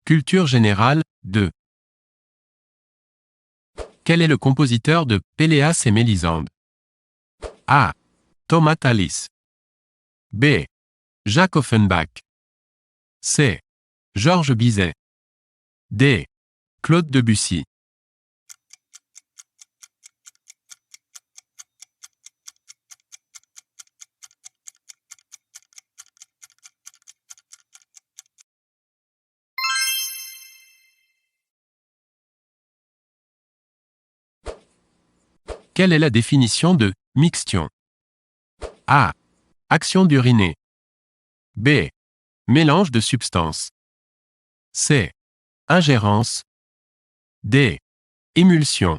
Culture générale, 2. Quel est le compositeur de Péléas et Mélisande? A. Thomas Tallis. B. Jacques Offenbach. C. Georges Bizet. D. Claude Debussy. Quelle est la définition de mixtion? A. Action d'uriner. B. Mélange de substances. C. Ingérence. D. Émulsion.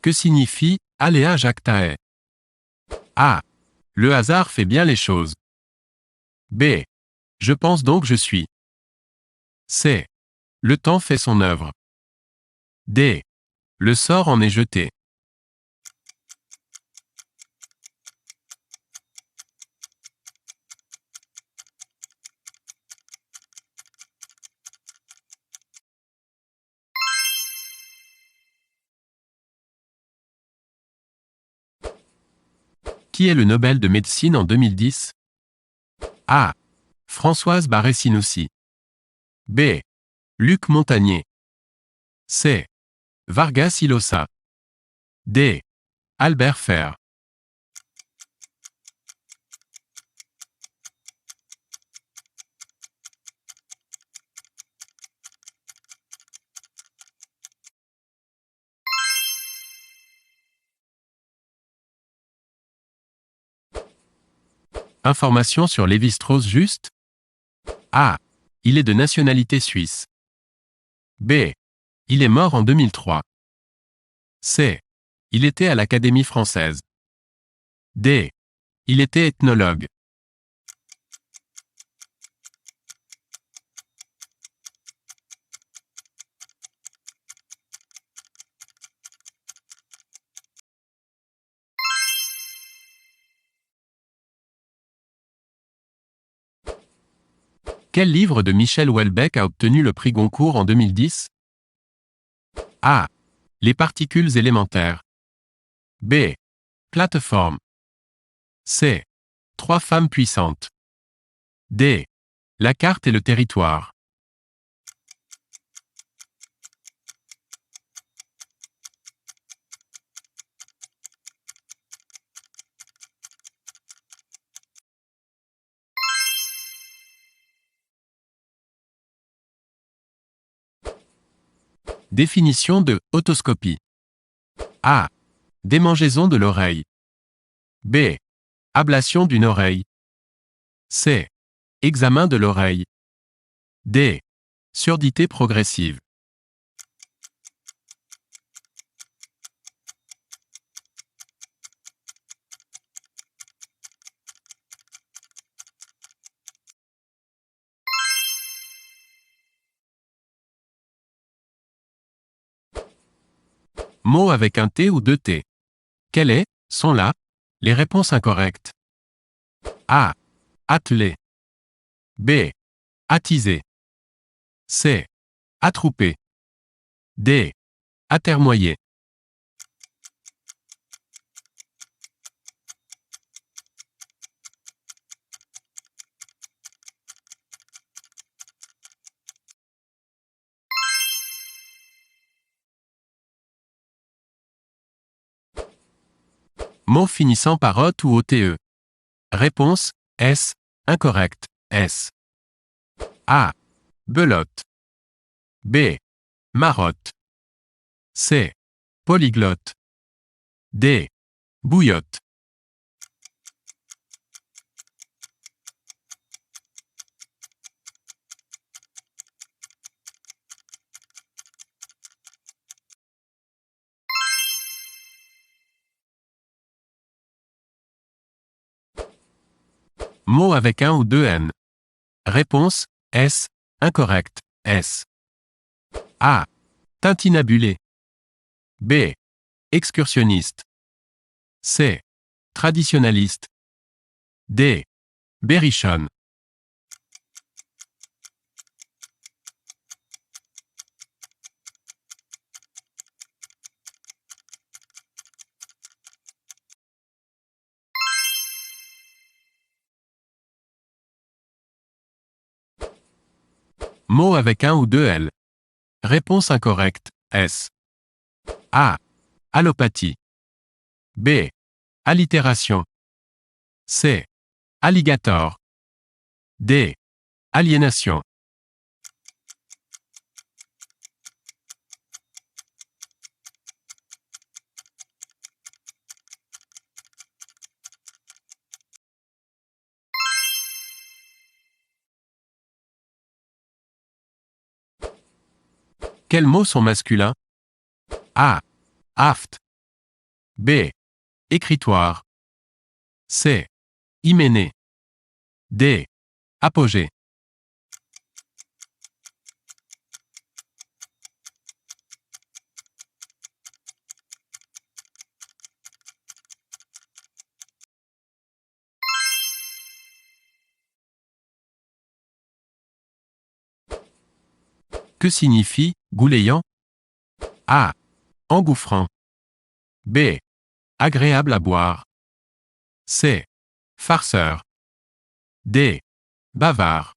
Que signifie aléa jactae? A. Le hasard fait bien les choses. B. Je pense donc je suis. C. Le temps fait son œuvre. D. Le sort en est jeté. Qui est le Nobel de médecine en 2010? A. Françoise Barré-Sinoussi. B. Luc Montagnier. C. Vargas Llosa. D. Albert Fer. Information sur Lévi-Strauss juste? A. Il est de nationalité suisse. B. Il est mort en 2003. C. Il était à l'Académie française. D. Il était ethnologue. Quel livre de Michel Houellebecq a obtenu le prix Goncourt en 2010? A. Les particules élémentaires. B. Plateforme. C. Trois femmes puissantes. D. La carte et le territoire. Définition de otoscopie. A. Démangeaison de l'oreille. B. Ablation d'une oreille. C. Examen de l'oreille. D. Surdité progressive. Mot avec un T ou deux T. Quel est, sont là, les réponses incorrectes? A. Attelé. B. Attisé. C. Attroupé. D. Atermoyé. Mot finissant par OT ou OTE. Réponse, S. Incorrect, S. A. Belote. B. Marotte. C. Polyglotte. D. Bouillotte. Mot avec un ou deux N. Réponse, S. Incorrect. S. A. Tintinabulé. B. Excursionniste. C. Traditionnaliste. D. Berrichonne. Mot avec un ou deux L. Réponse incorrecte. S. A. Allopathie. B. Allitération. C. Alligator. D. Aliénation. Quels mots sont masculins? A. Aft. B. Écritoire. C. Hyménée. D. Apogée. Que signifie gouléant? A. Engouffrant. B. Agréable à boire. C. Farceur. D. Bavard.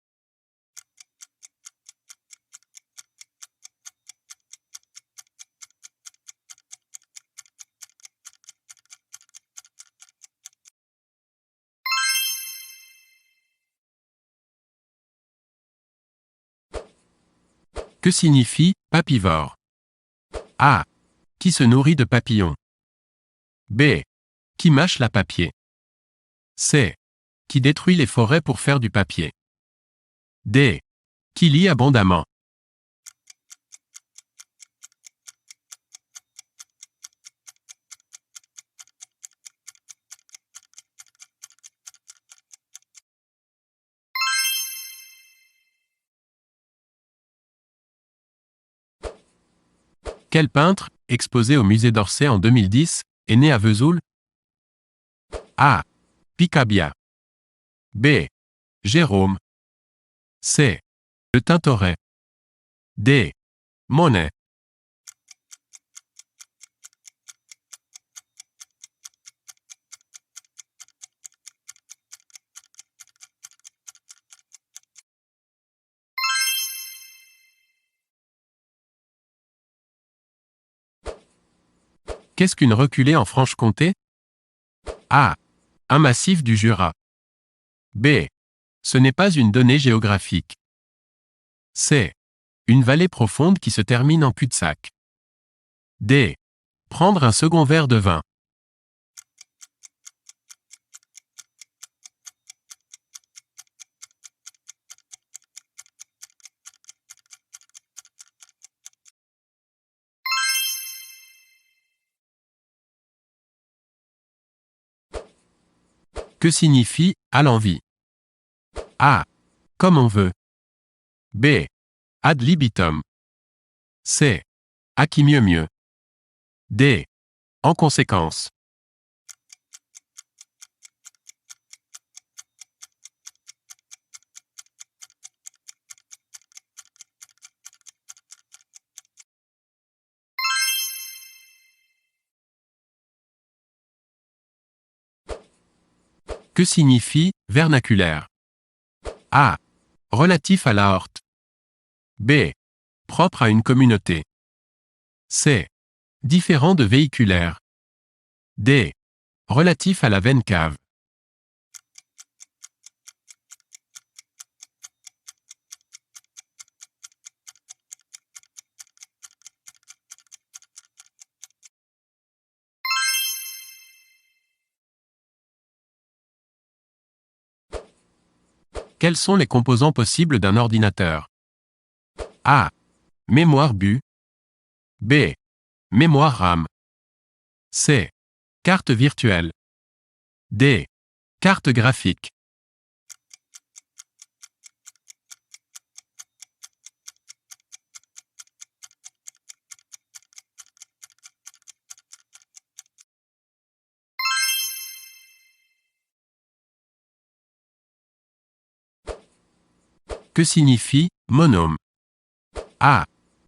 Que signifie papivore? A. Qui se nourrit de papillons. B. Qui mâche la papier. C. Qui détruit les forêts pour faire du papier. D. Qui lit abondamment. Quel peintre, exposé au musée d'Orsay en 2010, est né à Vesoul? A. Picabia. B. Jérôme. C. Le Tintoret. D. Monet. Qu'est-ce qu'une reculée en Franche-Comté? A. Un massif du Jura. B. Ce n'est pas une donnée géographique. C. Une vallée profonde qui se termine en cul-de-sac. D. Prendre un second verre de vin. Que signifie à l'envie? A. Comme on veut. B. Ad libitum. C. À qui mieux mieux. D. En conséquence. Que signifie vernaculaire? A. Relatif à l'aorte. B. Propre à une communauté. C. Différent de véhiculaire. D. Relatif à la veine cave. Quels sont les composants possibles d'un ordinateur? A. Mémoire BU. B. Mémoire RAM. C. Carte virtuelle. D. Carte graphique. Que signifie monôme? A.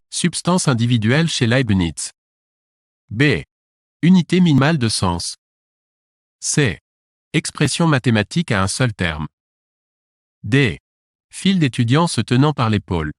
Substance individuelle chez Leibniz. B. Unité minimale de sens. C. Expression mathématique à un seul terme. D. File d'étudiants se tenant par l'épaule.